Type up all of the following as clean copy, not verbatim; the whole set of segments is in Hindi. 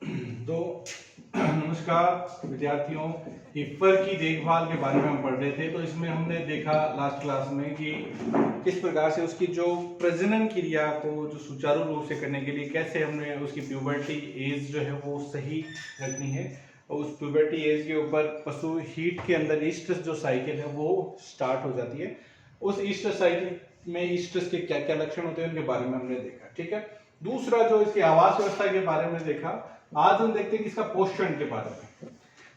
तो नमस्कार विद्यार्थियों, हिप्पर की देखभाल के बारे में हम पढ़ रहे थे। तो इसमें हमने देखा लास्ट क्लास में कि किस प्रकार से उसकी जो प्रजनन क्रिया को जो सुचारू रूप से करने के लिए कैसे हमने उसकी प्यूबर्टी एज जो है वो सही रखनी है। और उस प्यूबर्टी एज के ऊपर पशु हीट के अंदर ईस्ट्रस जो साइकिल है वो स्टार्ट हो जाती है। उस ईस्ट्रस साइकिल में ईस्ट्रस के क्या क्या लक्षण होते हैं उनके बारे में हमने देखा। ठीक है, दूसरा जो इसकी आवास व्यवस्था के बारे में देखा। आज हम देखते हैं कि इसका पोषण के बारे में।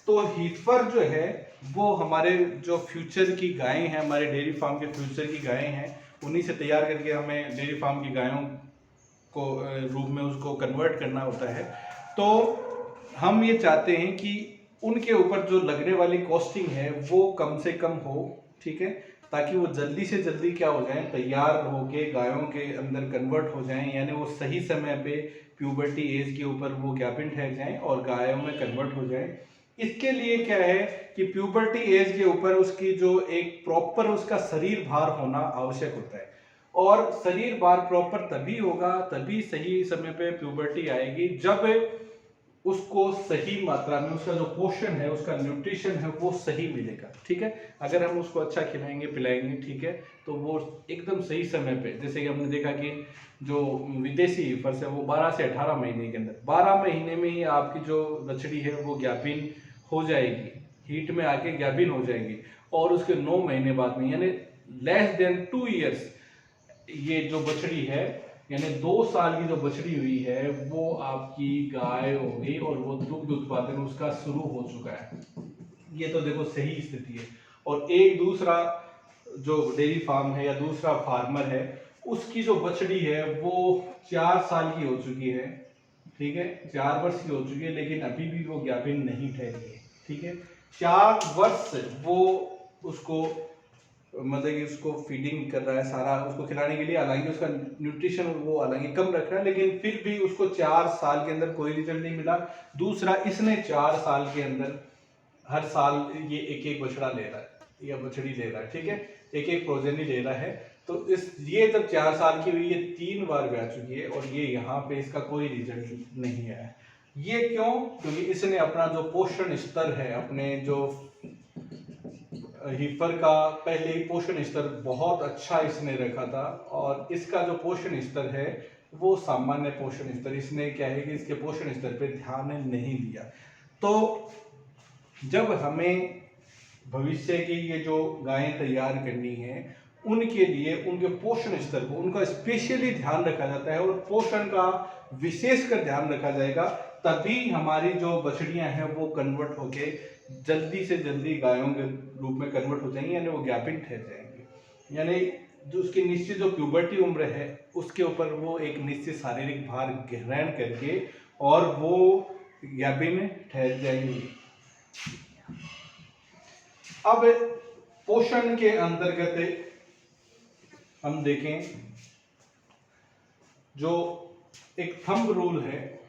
तो हीफर जो है वो हमारे जो फ्यूचर की गायें हैं, हमारे डेयरी फार्म के फ्यूचर की गायें हैं, उन्हीं से तैयार करके हमें डेयरी फार्म की गायों को रूप में उसको कन्वर्ट करना होता है। तो हम ये चाहते हैं कि उनके ऊपर जो लगने वाली कॉस्टिंग है वो कम से कम हो। ठीक है, ताकि वो जल्दी से जल्दी क्या हो जाए, तैयार होके गायों के अंदर कन्वर्ट हो जाएं, यानी वो सही समय पे प्यूबर्टी एज के ऊपर वो ज्ञापिन ठहर जाएं और गायों में कन्वर्ट हो जाएं। इसके लिए क्या है कि प्यूबर्टी एज के ऊपर उसकी जो एक प्रॉपर उसका शरीर भार होना आवश्यक होता है। और शरीर भार प्रॉपर तभी होगा, तभी सही समय पे प्यूबर्टी आएगी जब उसको सही मात्रा में उसका जो पोषण है, उसका न्यूट्रिशन है वो सही मिलेगा। ठीक है, अगर हम उसको अच्छा खिलाएंगे पिलाएंगे, ठीक है, तो वो एकदम सही समय पे, जैसे कि हमने देखा कि जो विदेशी फर्स है वो 12 से 18 महीने के अंदर, 12 महीने में ही आपकी जो बछड़ी है वो ज्ञापिन हो जाएगी, हीट में आके ज्ञापिन हो जाएगी। और उसके 9 महीने बाद में, यानी लेस देन 2 ईयर्स, ये जो बछड़ी है, यानी 2 साल की जो बछड़ी हुई है वो आपकी गाय हो गई और वो दुग्ध उत्पादन उसका शुरू हो चुका है। ये तो देखो सही स्थिति है। और एक दूसरा जो डेयरी फार्म है या दूसरा फार्मर है, उसकी जो बछड़ी है वो 4 साल की हो चुकी है। ठीक है, 4 वर्ष की हो चुकी है, लेकिन अभी भी वो ज्ञापिन नहीं ठहरी है। ठीक है, 4 वर्ष वो उसको मतलब कि उसको फीडिंग कर रहा है, सारा उसको खिलाने के लिए, हालांकि उसका न्यूट्रिशन वो हालांकि कम रख रहा है, लेकिन फिर भी उसको 4 साल के अंदर कोई रिजल्ट नहीं मिला। दूसरा, इसने 4 साल के अंदर हर साल ये एक एक बछड़ा ले रहा है या बछड़ी ले रहा है। ठीक है, एक एक प्रोजेनी ले रहा है। तो इस ये जब 4 साल की हुई, ये 3 बार ब्याह चुकी है और ये यहाँ पे इसका कोई रिजल्ट नहीं आया। ये क्यों? क्योंकि इसने अपना जो पोषण स्तर है, अपने जो हीफर का पहले ही पोषण स्तर बहुत अच्छा इसने रखा था, और इसका जो पोषण स्तर है वो सामान्य पोषण स्तर, इसने क्या है कि इसके पोषण स्तर पे ध्यान नहीं दिया। तो जब हमें भविष्य की ये जो गायें तैयार करनी है, उनके लिए उनके पोषण स्तर को, उनका स्पेशली ध्यान रखा जाता है और पोषण का विशेषकर ध्यान रखा जाएगा, तभी हमारी जो बछड़ियां हैं वो कन्वर्ट होके जल्दी से जल्दी गायों के रूप में कन्वर्ट हो जाएंगी, यानी वो ज्ञापिन ठहर जाएंगे। यानी जो उसकी निश्चित जो प्यूबर्टी उम्र है उसके ऊपर वो एक निश्चित शारीरिक भार ग्रहण करके और वो ज्ञापिन ठहर जाएंगी। अब पोषण के अंतर्गत हम देखें जो एक थंब रूल है,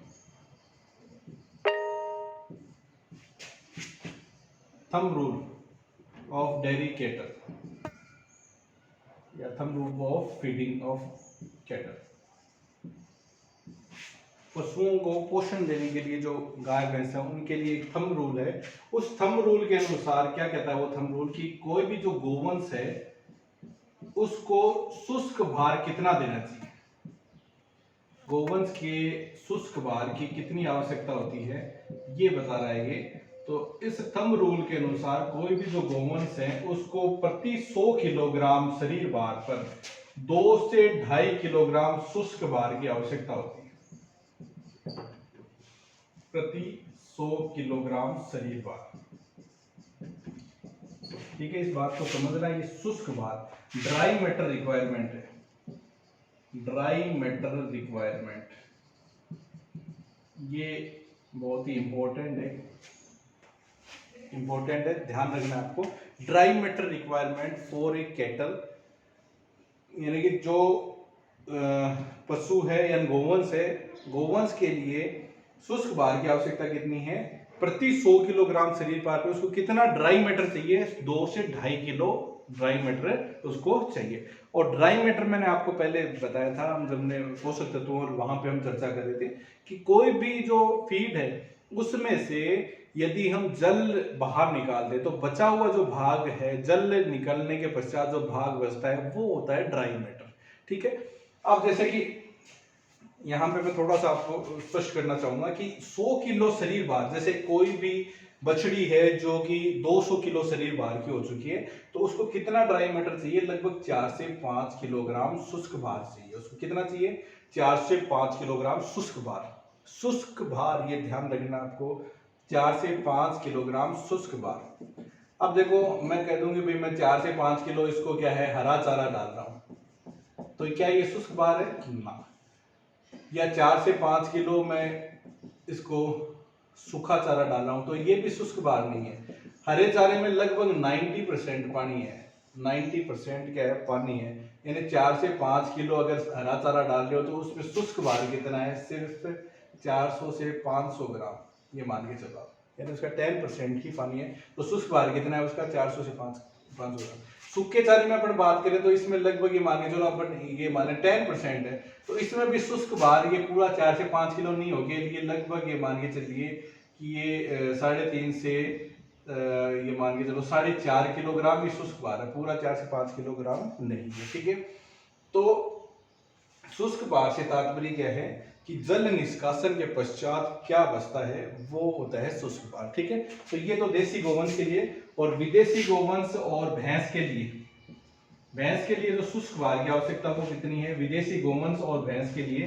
thumb rule of dairy cattle या thumb rule of feeding of cattle. पशुओं को पोषण देने के लिए जो गाय भैंस है उनके लिए एक थंब रूल है। उस थंब रूल के अनुसार क्या कहता है वो थंब रूल की, कोई भी जो गोवंश है उसको शुष्क भार कितना देना चाहिए, गोवंश के शुष्क भार की कितनी आवश्यकता होती है ये बता रहा है ये। तो इस थंब रूल के अनुसार कोई भी जो गोवंश है उसको प्रति 100 किलोग्राम शरीर भार पर 2 से 2.5 किलोग्राम शुष्क भार की आवश्यकता होती है, प्रति 100 किलोग्राम शरीर भार। ठीक है, इस बात को समझना, ये शुष्क भार ड्राई मैटर रिक्वायरमेंट है, ड्राई मैटर रिक्वायरमेंट, ये बहुत ही इंपॉर्टेंट है, ध्यान रखना आपको। Dry matter requirement for a cattle, यानी कि जो पशु है या गोवंश है, गोवंश के लिए शुष्क भार की आवश्यकता कितनी है, प्रति 100 किलोग्राम शरीर भार पे उसको कितना ड्राई मैटर चाहिए, 2 से 2.5 किलो ड्राई मैटर उसको चाहिए। और ड्राई मैटर मैंने आपको पहले बताया था, हम जब ने पोषक तत्वों और वहां पे हम चर्चा कर रहे थे कि कोई भी जो फीड है उसमें से यदि हम जल बाहर निकाल दे तो बचा हुआ जो भाग है, जल निकलने के पश्चात जो भाग बचता है वो होता है ड्राई मैटर। ठीक है। अब जैसे कि यहाँ पे मैं थोड़ा सा आपको स्पष्ट करना चाहूंगा कि 100 किलो शरीर भार, जैसे कोई भी बछड़ी है जो कि 200 किलो शरीर भार की हो चुकी है, तो उसको कितना ड्राई मैटर चाहिए? लगभग 4 से 5 किलोग्राम शुष्क भार चाहिए। उसको कितना चाहिए? 4 से 5 किलोग्राम शुष्क भार। शुष्क भार, ये ध्यान रखना आपको, 4 से 5 किलोग्राम शुष्क भार। अब देखो मैं कह दूंगी भाई मैं 4 से 5 किलो इसको क्या है, हरा चारा डाल रहा हूं, तो क्या ये शुष्क भार है? ना। या 4 से 5 किलो मैं इसको सूखा चारा डाल रहा हूं, तो ये भी शुष्क भार नहीं है। हरे चारे में लगभग 90% पानी है, 90% क्या है, पानी है। यानी 4 से 5 किलो अगर हरा चारा डाल रहे हो तो उसमें शुष्क भार कितना है? सिर्फ 400 से 500 ग्राम, ये मान के चलो, यानी उसका 10% ही पानी है। तो शुष्क भार कितना है उसका? 400 से 500 ग्राम। सूखे चारे में अपन बात करें तो इसमें लगभग ये मान के चलो अपन ये माने 10% है, तो इसमें भी शुष्क भार ये पूरा 4 से 5 किलो नहीं होगी, ये लगभग ये मान के चलिए कि ये 3.5 से ये मान के चलो 4.5 किलोग्राम ही शुष्क भार है, पूरा 4 से 5 किलोग्राम नहीं है। ठीक है। तो शुष्क भार से तात्पर्य क्या है कि जल निष्कासन के पश्चात क्या बचता है वो होता है शुष्क भार। ठीक है। तो ये तो देसी गोवंश के लिए। और विदेशी गोवंश और भैंस के लिए, भैंस के लिए जो शुष्क भार की आवश्यकता वो कितनी है? विदेशी गोवंश और भैंस के लिए,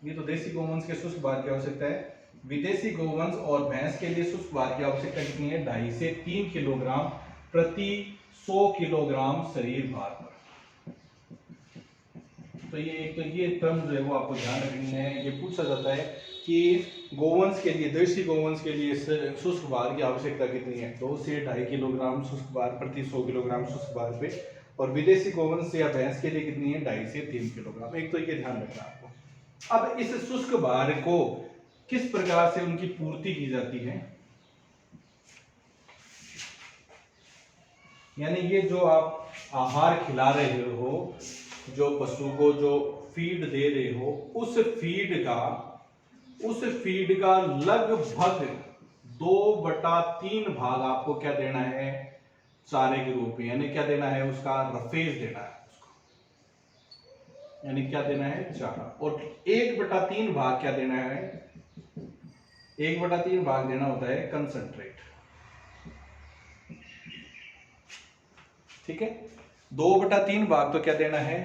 ये तो देसी गोवंश के शुष्क भार की आवश्यकता है। विदेशी गोवंश और भैंस के लिए शुष्क भार की आवश्यकता कितनी है? 2.5 से 3 किलोग्राम प्रति 100 किलोग्राम शरीर भार पर। तो ये एक तो ये टर्म जो है वो आपको ध्यान रखनी है। ये पूछा जाता है कि गोवंश के लिए, देशी गोवंश के लिए शुष्क भार की आवश्यकता कितनी है? 2 से 2.5 किलोग्राम शुष्क भार प्रति 100 किलोग्राम शुष्क भार पे। और विदेशी गोवंश या भैंस के लिए कितनी है? 2.5 से 3 किलोग्राम। एक तो ये ध्यान रखना आपको। अब इस शुष्क भार को किस प्रकार से उनकी पूर्ति की जाती है? यानी ये जो आप आहार खिला रहे हो, जो पशु को जो फीड दे रहे हो, उस फीड का लगभग 2/3 भाग आपको क्या देना है? चारे के रूप में। यानी क्या देना है? उसका रफेज देना है उसको, यानी क्या देना है? चारा। और 1/3 भाग क्या देना है? 1/3 भाग देना होता है कंसंट्रेट। ठीक है। 2/3 भाग तो क्या देना है?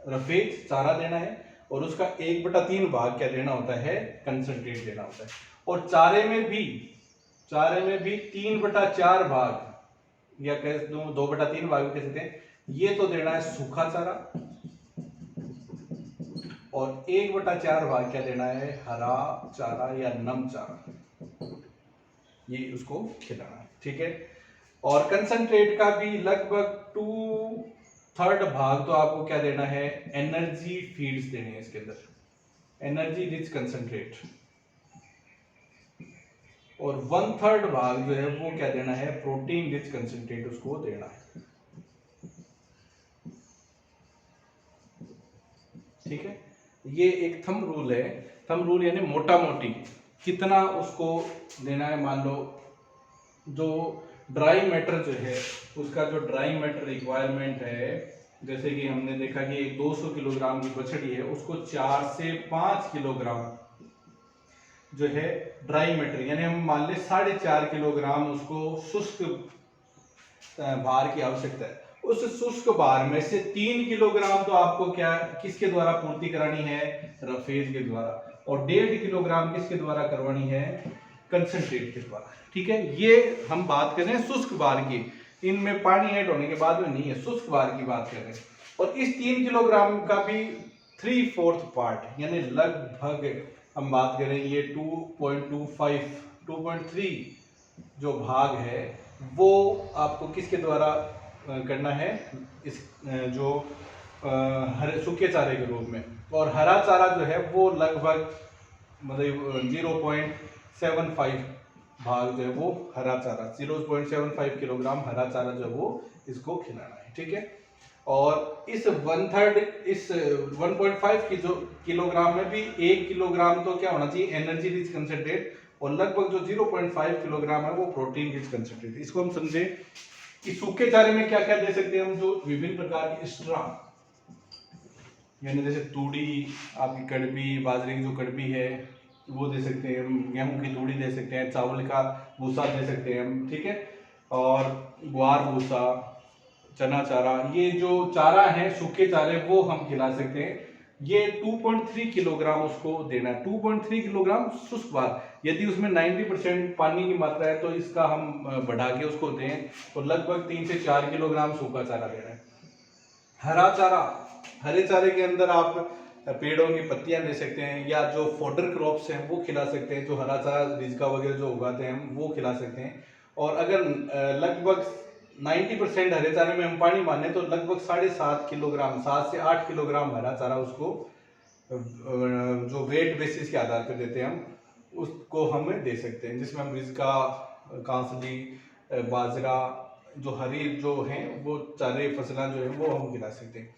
रफेज, चारा देना है। और उसका 1/3 भाग क्या देना होता है? कंसंट्रेट देना होता है। और चारे में भी 3/4 भाग, या कह दूं 2/3 भाग भी कह सकते हैं, ये तो देना है सूखा चारा। और 1/4 भाग क्या देना है? हरा चारा या नम चारा, ये उसको खिलाना है। ठीक है। और कंसंट्रेट का भी लगभग 2/3 भाग तो आपको क्या देना है? एनर्जी फीड्स देने हैं इसके अंदर, एनर्जी रिच कंसंट्रेट। और 1/3 भाग जो है वो क्या देना है? प्रोटीन रिच कंसंट्रेट उसको देना है। ठीक है। ये एक थंब रूल है। थंब रूल यानी मोटा मोटी कितना उसको देना है। मान लो जो ड्राई मैटर जो है, उसका जो ड्राई मैटर रिक्वायरमेंट है, जैसे कि हमने देखा कि एक 200 किलोग्राम की बछड़ी है, उसको 4 से 5 किलोग्राम जो है ड्राई मैटर, यानी हम मान ले 4.5 किलोग्राम उसको शुष्क भार की आवश्यकता है। उस शुष्क भार में से 3 किलोग्राम तो आपको क्या, किसके द्वारा पूर्ति करानी है? रफेज के द्वारा। और 1.5 किलोग्राम किसके द्वारा करवानी है? कंसंट्रेट के द्वारा। ठीक है। ये हम बात कर रहे हैं शुष्क भार की, इनमें पानी ऐड होने के बाद में नहीं है, शुष्क भार की बात कर रहे हैं। और इस 3 किलोग्राम का भी 3/4 पार्ट, यानी लगभग हम बात करें ये 2.25 2.3 जो भाग है वो आपको किसके द्वारा करना है? इस जो हरे सूखे चारे के रूप में। और हरा चारा जो है वो लगभग मतलब 0.75 भाग जो है वो हरा चारा 0.75 किलोग्राम हरा चारा जो है वो इसको खिलाना है, ठीक है। और इस 1/3 इस 1.5 की जो किलोग्राम में भी 1 किलोग्राम तो क्या होना चाहिए, एनर्जी रिच कंसेंट्रेट, और लगभग जो 0.5 किलोग्राम है वो प्रोटीन रिच कंसेंट्रेट। इसको हम समझे कि सूखे चारे में क्या क्या दे सकते हैं हम, जो विभिन्न प्रकार के स्ट्रा, यानी जैसे तूड़ी, आपकी कड़बी, बाजरे की जो कड़बी है वो दे सकते हैं हम, गेहूं की तूड़ी दे सकते हैं, चावल का भूसा दे सकते हैं हम, ठीक है, और ग्वार भूसा, चना चारा, ये जो चारा है सूखे चारे वो हम खिला सकते हैं। ये 2.3 किलोग्राम उसको देना है, 2.3 किलोग्राम शुष्क भाग। यदि उसमें 90% पानी की मात्रा है तो इसका हम बढ़ा के उसको दें तो लगभग 3 से 4 किलोग्राम सूखा चारा देना है। हरा चारा, हरे चारे के अंदर आप पेड़ों की पत्तियां दे सकते हैं, या जो फोडर क्रॉप्स हैं वो खिला सकते हैं, जो हरा चारा रिजका वगैरह जो उगाते हैं हम वो खिला सकते हैं। और अगर लगभग 90% हरे चारे में हम पानी माने तो लगभग 7.5 किलोग्राम, 7 से 8 किलोग्राम हरा चारा उसको जो वेट बेसिस के आधार पर देते हैं हम, उसको हमें दे सकते हैं, जिसमें हम रिजका, कांसली, बाजरा, जो हरी जो हैं वो चारे फसलें जो है वो हम खिला सकते हैं।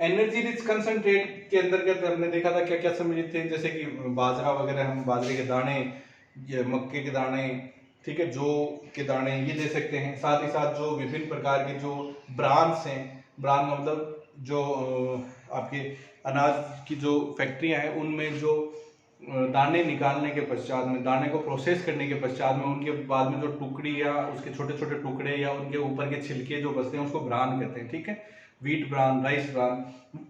एनर्जी रिच कंसंट्रेट के अंतर्गत हमने देखा था क्या क्या सम्मिलित थे, जैसे कि बाजरा वगैरह, हम बाजरे के दाने, ये मक्के के दाने, ठीक है, जौ के दाने ये दे सकते हैं। साथ ही साथ जो विभिन्न प्रकार के जो ब्रांड्स हैं, ब्रांड मतलब जो आपके अनाज की जो फैक्ट्रियां हैं उनमें जो दाने निकालने के पश्चात में, दाने को प्रोसेस करने के पश्चात में, उनके बाद में जो टुकड़ी या उसके छोटे छोटे टुकड़े या उनके ऊपर के छिलके जो बचते हैं उसको ब्रान कहते हैं, ठीक है। व्हीट ब्रान, राइस ब्रान,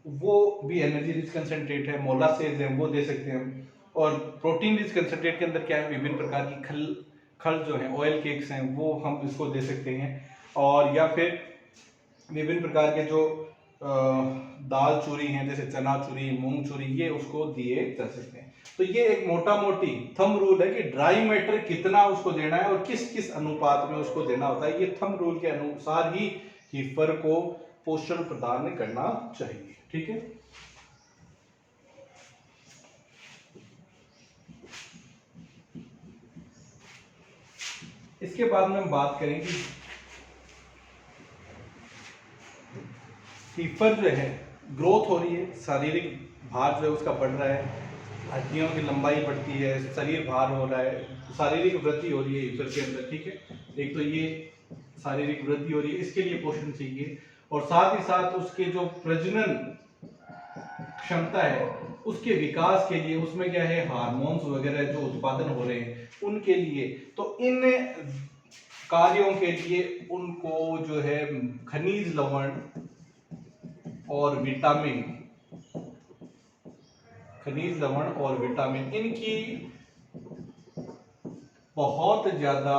वो भी एनर्जी रिच कंसंट्रेट है। मोलासेज है वो दे सकते हैं हम। और प्रोटीन रिच कंसंट्रेट के अंदर क्या है, विभिन्न प्रकार की खल जो है, ऑयल केक्स हैं वो हम इसको दे सकते हैं। और या फिर विभिन्न प्रकार के जो दाल चूरी हैं, जैसे चना चूरी, मूंग चूरी, ये उसको दिए जा सकते हैं। तो ये एक मोटा मोटी थंब रूल है कि ड्राई मैटर कितना उसको देना है और किस किस अनुपात में उसको देना होता है। ये थंब रूल के अनुसार ही हीफर को पोषण प्रदान करना चाहिए, ठीक है। इसके बाद में हम बात करें कि हीफर जो है ग्रोथ हो रही है, शारीरिक भार जो है उसका बढ़ रहा है, हड्डियों की लंबाई बढ़ती है, शरीर भार हो रहा है, शारीरिक वृद्धि हो रही है हीफर के अंदर, ठीक है। एक तो ये शारीरिक वृद्धि हो रही है, इसके लिए पोषण चाहिए। और साथ ही साथ उसके जो प्रजनन क्षमता है उसके विकास के लिए, उसमें क्या है, हार्मोन्स वगैरह जो उत्पादन हो रहे हैं उनके लिए, तो इन कार्यों के लिए उनको जो है खनिज लवण और विटामिन, खनिज लवण और विटामिन, इनकी बहुत ज्यादा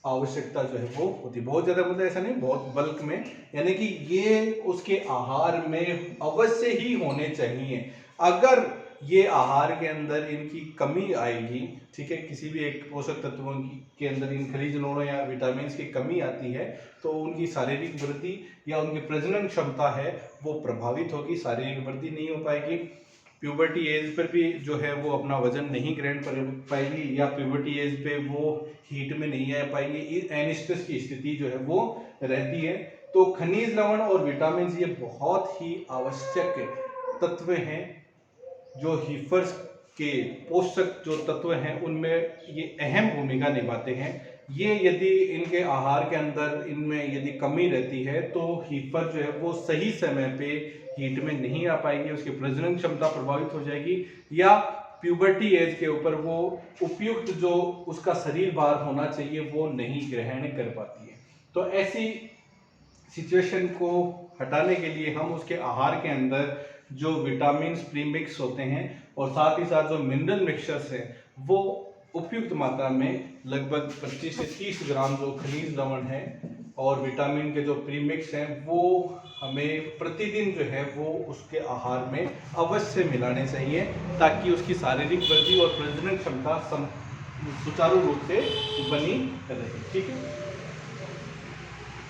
आवश्यकता जो है वो होती है। बहुत ज्यादा मतलब ऐसा नहीं, बहुत बल्क में, यानी कि ये उसके आहार में अवश्य ही होने चाहिए। अगर ये आहार के अंदर इनकी कमी आएगी, ठीक है, किसी भी एक पोषक तत्वों के अंदर इन खनिज लवणों या विटामिन की कमी आती है तो उनकी शारीरिक वृद्धि या उनकी प्रजनन क्षमता है वो प्रभावित होगी, शारीरिक वृद्धि नहीं हो पाएगी। प्यूबर्टी एज पर भी जो है वो अपना वजन नहीं ग्रहण कर पाएगी, या प्यूबर्टी एज पे वो हीट में नहीं आ पाएगी, एनिस्ट्रस की स्थिति जो है वो रहती है। तो खनिज लवण और विटामिन ये बहुत ही आवश्यक तत्व हैं जो हीफर्स के पोषक जो तत्व हैं उनमें ये अहम भूमिका निभाते हैं। ये यदि इनके आहार के अंदर इनमें यदि कमी रहती है तो हीफर जो है वो सही समय पे हीट में नहीं आ पाएगी, उसकी प्रजनन क्षमता प्रभावित हो जाएगी, या प्यूबर्टी एज के ऊपर वो उपयुक्त जो उसका शरीर भार होना चाहिए वो नहीं ग्रहण कर पाती है। तो ऐसी सिचुएशन को हटाने के लिए हम उसके आहार के अंदर जो विटामिन प्रीमिक्स होते हैं और साथ ही साथ जो मिनरल मिक्सचर्स हैं वो उपयुक्त मात्रा में लगभग 25 से 30 ग्राम जो खनिज लवण है और विटामिन के जो प्रीमिक्स हैं वो हमें प्रतिदिन जो है वो उसके आहार में अवश्य मिलाने चाहिए, ताकि उसकी शारीरिक वृद्धि और प्रजनन क्षमता सुचारू रूप से बनी रहे, ठीक है।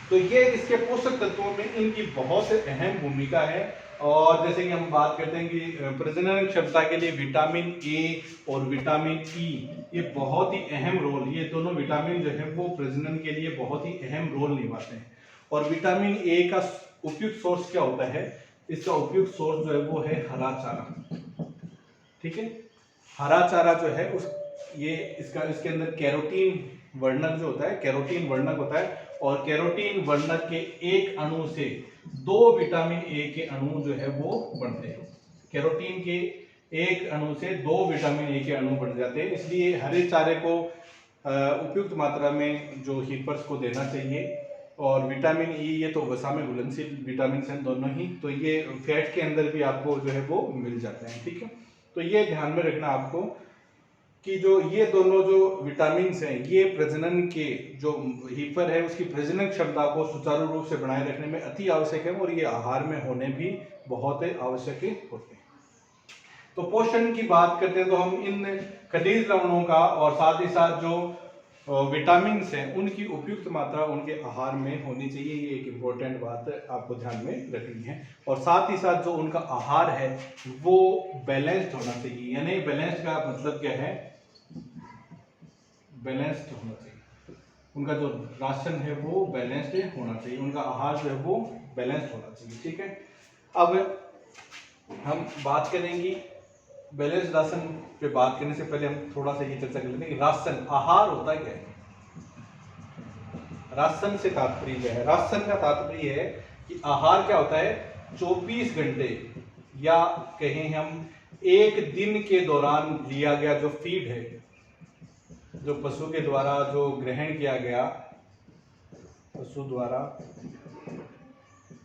तो ये इसके पोषक तत्वों में इनकी बहुत अहम भूमिका है। और जैसे कि हम बात करते हैं कि प्रजनन क्षमता के लिए विटामिन ए और विटामिन ई ये बहुत ही अहम रोल, ये दोनों विटामिन जो है वो प्रजनन के लिए बहुत ही अहम रोल निभाते हैं। और विटामिन ए का उपयुक्त सोर्स क्या होता है? इसका उपयुक्त सोर्स जो है वो है हरा चारा। ठीक है, हरा चारा जो है उस ये इसके अंदर कैरोटीन वर्णक जो होता है, कैरोटीन वर्णक होता है, और कैरोटीन वर्णक के एक अणु से 2 विटामिन ए के अणु जो है वो बनते हैं। कैरोटीन के एक अणु से 2 विटामिन ए के अणु बन जाते हैं। इसलिए हरे चारे को उपयुक्त मात्रा में जो हीपर्स को देना चाहिए। और विटामिन ई ये तो वसा में घुलनशील विटामिन हैं दोनों ही, तो ये फैट के अंदर भी आपको जो है वो मिल जाते हैं। ठीक है, तो ये ध्यान में रखना आपको कि जो ये दोनों जो विटामिन हैं ये प्रजनन के जो हीपर है उसकी प्रजनन क्षमता को सुचारू रूप से बनाए रखने में अति आवश्यक है, और ये आहार में होने भी बहुत आवश्यक होते हैं। तो पोषण की बात करते हैं तो हम इन खनिज लवणों का और साथ ही साथ जो विटामिन हैं उनकी उपयुक्त मात्रा उनके आहार में होनी चाहिए। ये एक इम्पोर्टेंट बात आपको ध्यान में रखनी है। और साथ ही साथ जो उनका आहार है वो बैलेंस्ड होना चाहिए। यानी बैलेंस्ड का मतलब क्या है? बैलेंस्ड होना चाहिए, उनका जो राशन है वो बैलेंस्ड होना चाहिए, उनका आहार जो है वो बैलेंस्ड होना चाहिए। ठीक है, अब हम बात करेंगे बैलेंस राशन पे। बात करने से पहले हम थोड़ा सा ये चर्चा कर लेते हैं कि राशन आहार होता क्या है। राशन से तात्पर्य क्या है? राशन का तात्पर्य है कि आहार क्या होता है? 24 घंटे या कहें हम एक दिन के दौरान लिया गया जो फीड है, जो पशु के द्वारा जो ग्रहण किया गया, पशु द्वारा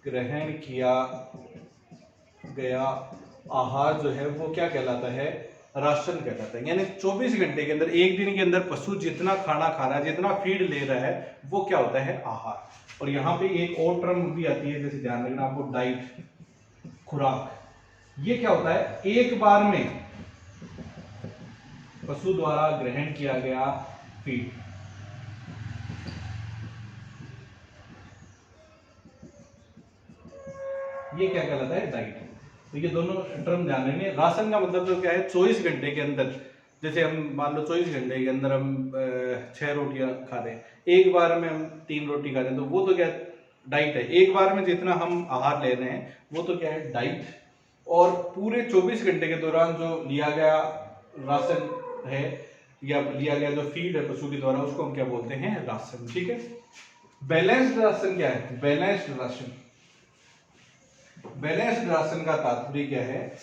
ग्रहण किया गया आहार जो है वो क्या कहलाता है? राशन कहलाता है। यानी 24 घंटे के अंदर, एक दिन के अंदर पशु जितना खाना खा रहा है, जितना फीड ले रहा है, वो क्या होता है? आहार। और यहाँ पे एक और टर्म भी आती है, जैसे ध्यान रखना आपको, डाइट, खुराक। ये क्या होता है? एक बार में पशु द्वारा ग्रहण किया गया फीड। ये क्या कहलाता है? डाइट। तो ये दोनों टर्म ध्यान रखने। राशन का मतलब तो क्या है? 24 घंटे के अंदर, जैसे हम मान लो 24 घंटे के अंदर हम 6 रोटियां खा रहे हैं, एक बार में हम 3 रोटी खा रहे हैं, तो वो तो क्या डाइट है। एक बार में जितना हम आहार ले रहे हैं वो तो क्या है? डाइट। और पूरे 24 घंटे के दौरान जो लिया गया राशन है या लिया गया जो फीड है पशु के द्वारा, उसको हम क्या बोलते हैं? राशन। ठीक है, बैलेंस्ड राशन क्या है? बैलेंस्ड राशन, बैलेंस्ड राशन का तात्पर्य क्या है?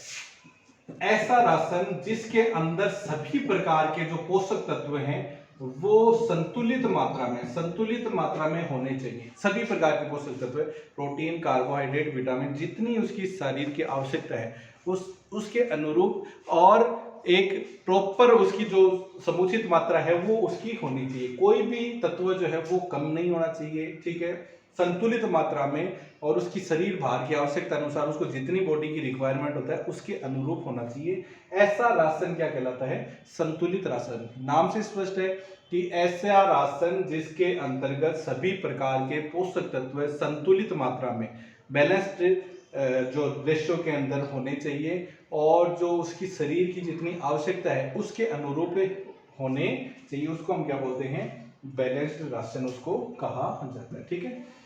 ऐसा राशन जिसके अंदर सभी प्रकार के जो पोषक तत्व हैं वो संतुलित मात्रा में होने चाहिए। सभी प्रकार के पोषक तत्व, प्रोटीन, कार्बोहाइड्रेट, विटामिन, जितनी उसकी शरीर की आवश्यकता है उसके अनुरूप, और एक प्रॉपर उसकी जो समुचित मात्रा है वो उसकी होनी चाहिए। कोई भी तत्व जो है वो कम नहीं होना चाहिए। ठीक है, संतुलित मात्रा में, और उसकी शरीर भार की आवश्यकता अनुसार उसको जितनी बॉडी की रिक्वायरमेंट होता है उसके अनुरूप होना चाहिए। ऐसा राशन क्या कहलाता है? संतुलित राशन। नाम से स्पष्ट है कि ऐसा राशन जिसके अंतर्गत सभी प्रकार के पोषक तत्व संतुलित मात्रा में, बैलेंस्ड जो रेशियो के अंदर होने चाहिए, और जो उसकी शरीर की जितनी आवश्यकता है उसके अनुरूप होने चाहिए, उसको हम क्या बोलते हैं? बैलेंस्ड राशन उसको कहा जाता है। ठीक है,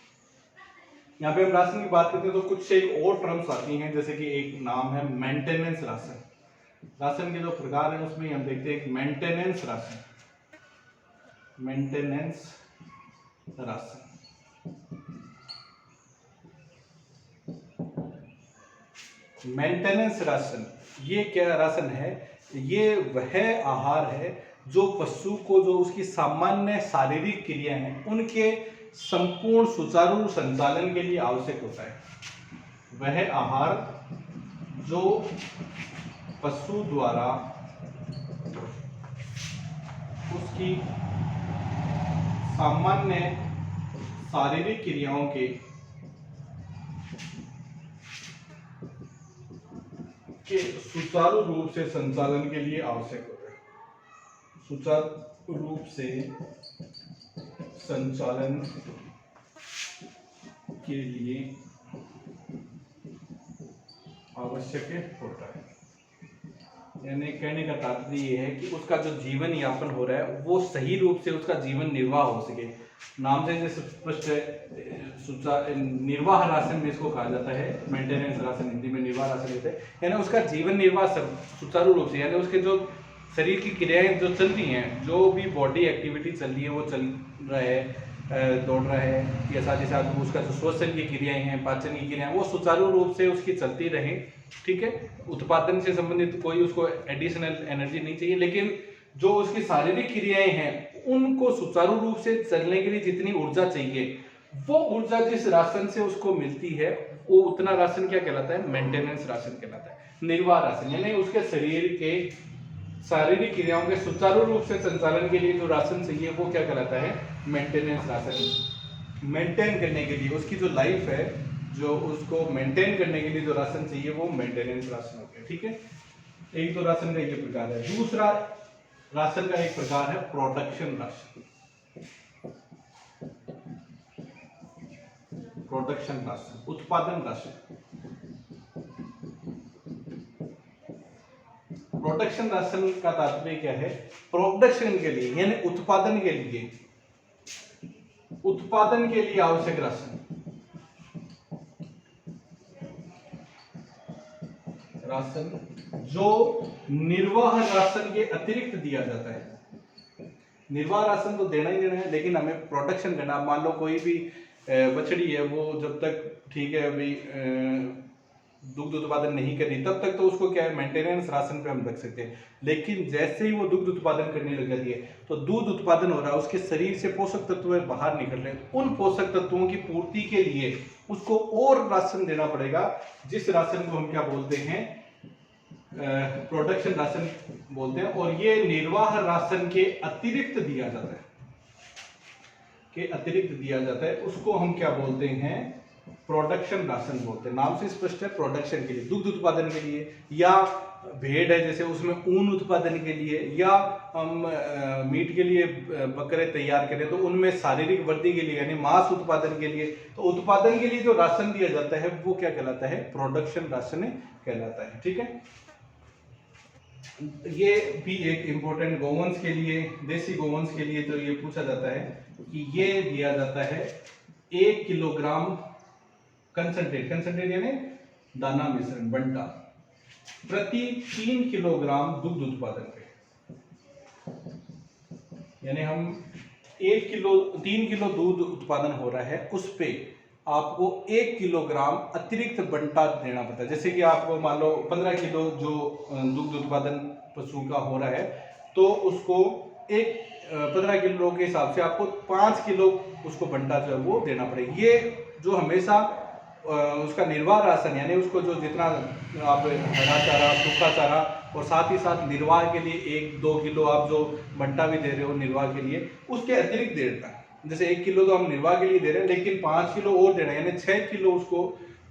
यहाँ पे हम राशन की बात करते हैं तो कुछ एक और टर्म्स आती हैं, जैसे कि एक नाम है मेंटेनेंस राशन। राशन के जो प्रकार हैं उसमें हम देखते हैं maintenance ration, maintenance ration. Maintenance ration ये क्या राशन है? ये वह आहार है जो पशु को जो उसकी सामान्य शारीरिक क्रिया है उनके संपूर्ण सुचारू संचालन के लिए आवश्यक होता है। वह आहार जो पशु द्वारा उसकी सामान्य शारीरिक क्रियाओं के सुचारू रूप से संचालन के लिए आवश्यक होता है। सुचारू रूप से संचालन के लिए आवश्यक होता है। यानी कहने का तात्पर्य ये है कि उसका जो जीवन यापन हो रहा है वो सही रूप से उसका जीवन निर्वाह हो सके। नाम से जैसे स्पष्ट है, निर्वाह राशन में इसको कहा जाता है, मेंटेनेंस राशन हिंदी में निर्वाह राशन कहते हैं। यानी उसका जीवन निर्वाह सुचारू रूप से, यानी उसके जो शरीर की क्रियाएं जो चल रही हैं, जो भी बॉडी एक्टिविटी चल रही है वो चल रहा है, दौड़ रहा है, या साथ ही साथ उसका जो श्वसन की क्रियाएं हैं, पाचन की क्रियाएं, वो सुचारू रूप से उसकी चलती रहे। ठीक है, उत्पादन से संबंधित कोई उसको एडिशनल एनर्जी नहीं चाहिए, लेकिन जो उसकी शारीरिक क्रियाएं हैं उनको सुचारू रूप से चलने के लिए जितनी ऊर्जा चाहिए, वो ऊर्जा जिस राशन से उसको मिलती है वो उतना राशन क्या कहलाता है? मेंटेनेंस राशन कहलाता है। निर्वाह राशन यानी उसके शरीर के शारीरिक क्रियाओं के सुचारू रूप से संचालन के लिए जो राशन चाहिए वो क्या कहलाता है? Maintenance ration. मेंटेन करने के लिए उसकी जो लाइफ है, जो उसको मेंटेन करने के लिए जो राशन चाहिए वो मेंटेनेंस राशन हो गया। ठीक है, एक तो राशन का ये प्रकार है। दूसरा राशन का एक प्रकार है प्रोडक्शन राशन। प्रोडक्शन राशन, उत्पादन राशन। प्रोडक्शन राशन का तात्पर्य क्या है? प्रोडक्शन के लिए यानी उत्पादन के लिए, उत्पादन के लिए आवश्यक राशन। राशन जो निर्वाह राशन के अतिरिक्त दिया जाता है। निर्वाह राशन तो देना ही देना है, लेकिन हमें प्रोडक्शन करना। मान लो कोई भी बछड़ी है, वो जब तक ठीक है अभी दुग्ध उत्पादन नहीं कर रही, तब तक तो उसको क्या है, मेंटेनेंस राशन पे हम रख सकते हैं। लेकिन जैसे ही वो दुग्ध उत्पादन करने लग जाती है तो दूध उत्पादन हो रहा है, उसके शरीर से पोषक तत्व बाहर निकल रहे हैं, उन पोषक तत्वों की पूर्ति के लिए उसको और राशन देना पड़ेगा, जिस राशन को हम क्या बोलते हैं? प्रोडक्शन राशन बोलते हैं। और ये निर्वाह राशन के अतिरिक्त दिया जाता है, के अतिरिक्त दिया जाता है, उसको हम क्या बोलते हैं? प्रोडक्शन राशन बोलते हैं। नाम से स्पष्ट है, प्रोडक्शन के लिए, दुग्ध उत्पादन के लिए, या भेड़ है जैसे उसमें ऊन उत्पादन के लिए, या हम मीट के लिए बकरे तैयार करें तो उनमें शारीरिक वृद्धि के लिए यानी मांस उत्पादन के लिए, तो उत्पादन के लिए जो राशन दिया जाता है वो क्या कहलाता है? प्रोडक्शन राशन कहलाता है। ठीक है, ये भी एक इंपॉर्टेंट गोवंश के लिए, देसी गोवंश के लिए तो ये पूछा जाता है कि ये दिया जाता है 1 किलोग्राम कंसंट्रेट, कंसंट्रेट यानी दाना मिश्रण, बंटा, प्रति 3 किलोग्राम दुग्ध उत्पादन पे। यानी हम 3 किलो दूध उत्पादन हो रहा है, उस पे आपको 1 किलोग्राम अतिरिक्त बंटा देना पड़ता है। जैसे कि आपको मान लो 15 किलो जो दुग्ध उत्पादन पशु का हो रहा है, तो उसको 15 किलो के हिसाब से आपको 5 किलो उसको बंटा जो है वो देना पड़ेगा। ये जो हमेशा उसका निर्वाह राशन यानी उसको जो जितना आप हरा चारा, सूखा चारा और साथ ही साथ निर्वाह के लिए 1-2 किलो आप जो बंटा भी दे रहे हो निर्वाह के लिए, उसके अतिरिक्त दे देता है। जैसे 1 किलो तो हम निर्वाह के लिए दे रहे हैं, लेकिन 5 किलो और देना है, यानी 6 किलो उसको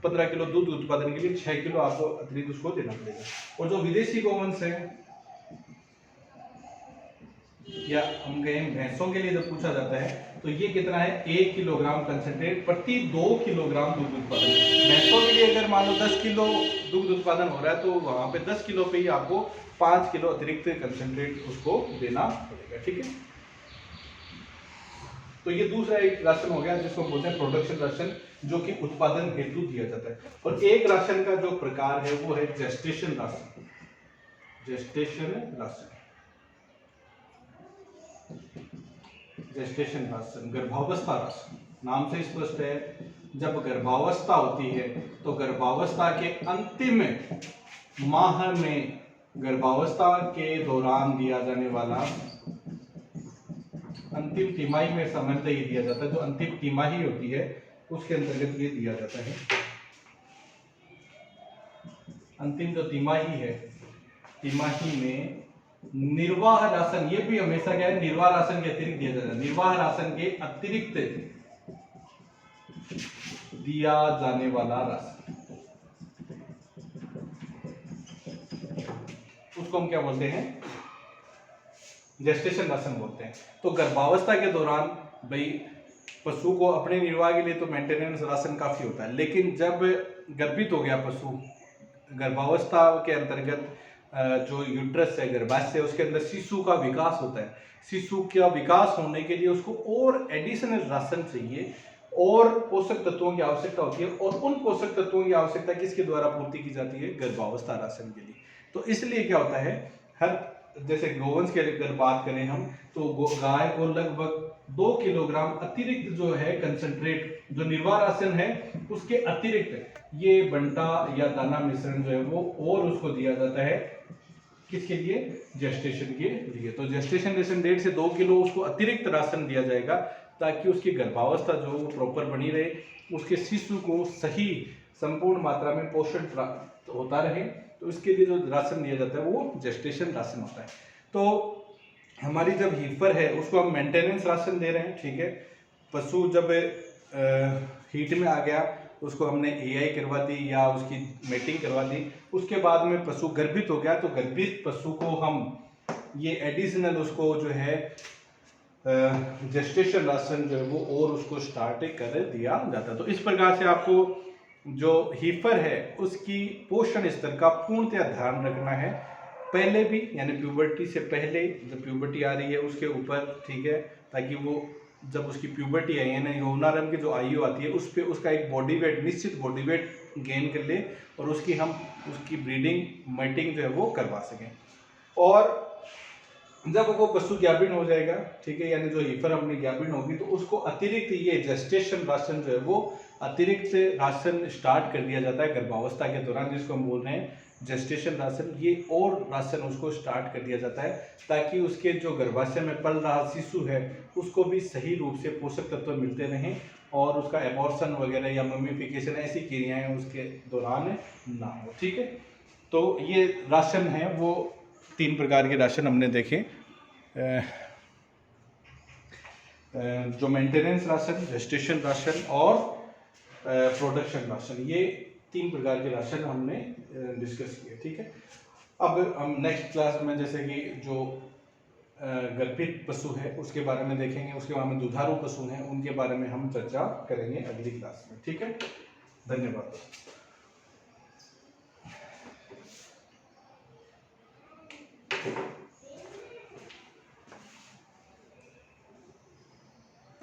15 किलो दूध उत्पादन के लिए 6 किलो आपको अतिरिक्त उसको देना पड़ेगा। और जो विदेशी गोवंश है या हम कहें भैंसों के लिए जब पूछा जाता है तो ये कितना है? 1 किलोग्राम कंसंट्रेट प्रति 2 किलोग्राम दुग्ध उत्पादन। भैंसों के लिए अगर मान लो 10 किलो दुग्ध उत्पादन हो रहा है तो वहां पे 10 किलो पे ही आपको 5 किलो अतिरिक्त कंसंट्रेट उसको देना पड़ेगा। ठीक है, तो ये दूसरा एक राशन हो गया जिसको बोलते हैं प्रोडक्शन राशन, जो कि उत्पादन हेतु दिया जाता है। और एक राशन का जो प्रकार है वो है gestation ration. Gestation ration, gestation ration, गर्भावस्था राशन। नाम से स्पष्ट है, जब गर्भावस्था होती है तो गर्भावस्था के अंतिम माह में, गर्भावस्था के दौरान दिया जाने वाला, अंतिम तिमाही में सामान्यतः ये दिया जाता है, जो अंतिम तिमाही होती है उसके अंतर्गत ये दिया जाता है। अंतिम जो तिमाही है, तिमाही में निर्वाह राशन, ये भी हमेशा क्या है? निर्वाह राशन के अतिरिक्त दिया जाता है। निर्वाह राशन के अतिरिक्त दिया जाने वाला राशन, उसको हम क्या बोलते हैं? जेस्टेशन राशन बोलते हैं। तो गर्भावस्था के दौरान भाई पशु को अपने निर्वाह के लिए तो मेंटेनेंस राशन काफी होता है, लेकिन जब गर्भित हो गया पशु, गर्भावस्था के अंतर्गत जो यूट्रस है, गर्भाशय है, उसके अंदर शिशु का विकास होता है। शिशु का विकास होने के लिए उसको और एडिशनल राशन चाहिए और पोषक तत्वों की आवश्यकता होती है, और उन पोषक तत्वों की आवश्यकता किसके द्वारा पूर्ति की जाती है? गर्भावस्था राशन के लिए। तो इसलिए क्या होता है, हर जैसे गोवंश की अगर बात करें हम, तो गाय को लगभग 2 किलोग्राम अतिरिक्त जो है कंसंट्रेट, जो निर्वाह राशन है उसके अतिरिक्त ये बंटा या दाना मिश्रण जो है वो और उसको दिया जाता है। किसके लिए? जेस्टेशन के लिए। तो जेस्टेशन रेशन 1.5 से 2 किलो उसको अतिरिक्त राशन दिया जाएगा, ताकि उसकी गर्भावस्था जो प्रॉपर बनी रहे, उसके शिशु को सही संपूर्ण मात्रा में पोषण प्राप्त होता रहे। तो इसके लिए जो राशन दिया जाता है वो जेस्टेशन राशन होता है। तो हमारी जब हीफर है उसको हम मेंटेनेंस राशन दे रहे हैं, ठीक है। पशु जब हीट में आ गया, उसको हमने एआई करवा दी या उसकी मेटिंग करवा दी, उसके बाद में पशु गर्भित हो गया, तो गर्भित पशु को हम ये एडिशनल उसको जो है जेस्टेशन राशन जो है वो और उसको स्टार्ट कर दिया जाता है। तो इस प्रकार से आपको जो हीफर है उसकी पोषण स्तर का पूर्णतया ध्यान रखना है, पहले भी यानी प्यूबर्टी से पहले, जब प्यूबर्टी आ रही है उसके ऊपर, ठीक है, ताकि वो जब उसकी प्यूबर्टी आई है ना, यौनारंभ की जो आयु आती है उस पर उसका एक बॉडी वेट, निश्चित बॉडी वेट गेन कर ले और उसकी ब्रीडिंग मेटिंग जो है वो करवा सकें। और जब वो पशु ज्ञापन हो जाएगा, ठीक है, यानी जो हीफर अपनी ज्ञापन होगी, तो उसको अतिरिक्त ये जेस्टेशन राशन जो है वो अतिरिक्त राशन स्टार्ट कर दिया जाता है गर्भावस्था के दौरान, जिसको हम बोल रहे हैं जेस्टेशन राशन। ये और राशन उसको स्टार्ट कर दिया जाता है ताकि उसके जो गर्भाशय में पल रहा शिशु है उसको भी सही रूप से पोषक तत्व मिलते रहें और उसका एबॉर्शन वगैरह या मम्मीफिकेशन ऐसी क्रियाएं उसके दौरान ना हो, ठीक है। तो ये राशन है वो 3 प्रकार के राशन हमने देखे, जो मेंटेनेंस राशन, जेस्टेशन राशन और प्रोडक्शन राशन, ये 3 प्रकार के राशन हमने डिस्कस किए, ठीक है। अब हम नेक्स्ट क्लास में जैसे कि जो गर्भित पशु है उसके बारे में देखेंगे, उसके बाद में दुधारू पशु हैं उनके बारे में हम चर्चा करेंगे अगली क्लास में, ठीक है। धन्यवाद।